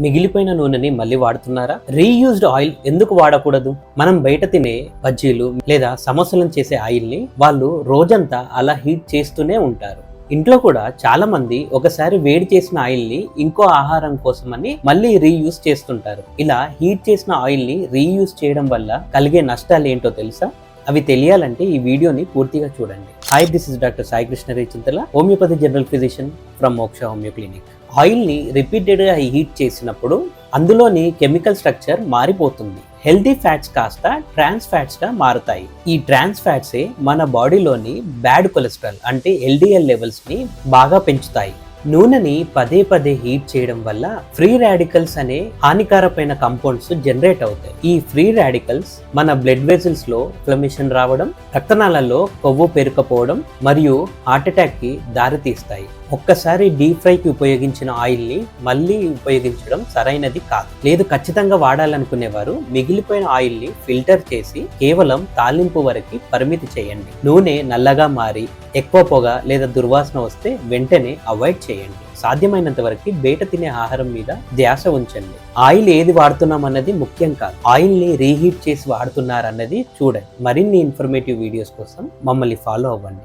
మిగిలిపోయిన నూనెని మళ్ళీ వాడుతున్నారా? రీయూజ్డ్ ఆయిల్ ఎందుకు వాడకూడదు? మనం బయట తినే బజ్జీలు లేదా సమోసాలను చేసే ఆయిల్ ని వాళ్ళు రోజంతా అలా హీట్ చేస్తూనే ఉంటారు. ఇంట్లో కూడా చాలా మంది ఒకసారి వేడి చేసిన ఆయిల్ ని ఇంకో ఆహారం కోసమని మళ్ళీ రీయూజ్ చేస్తుంటారు. ఇలా హీట్ చేసిన ఆయిల్ ని రీయూజ్ చేయడం వల్ల కలిగే నష్టాలు ఏంటో తెలుసా? అవి తెలియాలంటే ఈ వీడియోని పూర్తిగా చూడండి. Hi, this is doctor Sai Krishna Chintala, homeopathy general physician from మోక్ష హోమియో క్లినిక్. ఆయిల్ ని రిపీటెడ్ గా హీట్ చేసినప్పుడు అందులోని కెమికల్ స్ట్రక్చర్ మారిపోతుంది. హెల్తీ ఫ్యాట్స్ కాస్త ట్రాన్స్ ఫ్యాట్స్ గా మారుతాయి. ఈ ట్రాన్స్ ఫ్యాట్సే మన బాడీలోని బ్యాడ్ కొలెస్ట్రాల్ అంటే LDL లెవెల్స్ ని బాగా పెంచుతాయి. నూనెని పదే పదే హీట్ చేయడం వల్ల ఫ్రీ రాడికల్స్ అనే హానికారమైన కంపౌండ్స్ జనరేట్ అవుతాయి. ఈ ఫ్రీ రాడికల్స్ మన బ్లడ్ వెసల్స్ లో ఇన్ఫ్లమేషన్ రావడం, రక్తనాళాల్లో కొవ్వు పేరుకపోవడం మరియు హార్ట్ అటాక్ కి దారితీస్తాయి. ఒక్కసారి డీప్ ఫ్రైకి ఉపయోగించిన ఆయిల్ ని మళ్ళీ ఉపయోగించడం సరైనది కాదు. లేదు ఖచ్చితంగా వాడాలనుకునేవారు మిగిలిపోయిన ఆయిల్ ని ఫిల్టర్ చేసి కేవలం తాలింపు వరకు పరిమితి చేయండి. నూనె నల్లగా మారి ఎక్కువ పొగ లేదా దుర్వాసన వస్తే వెంటనే అవాయిడ్ చేయండి. సాధ్యమైనంత వరకు బయట తినే ఆహారం మీద ధ్యాస ఉంచండి. ఆయిల్ ఏది వాడుతున్నాం అన్నది ముఖ్యం కాదు, ఆయిల్ ని రీహీట్ చేసి వాడుతున్నారన్నది చూడండి. మరిన్ని ఇన్ఫర్మేటివ్ వీడియోస్ కోసం మమ్మల్ని ఫాలో అవ్వండి.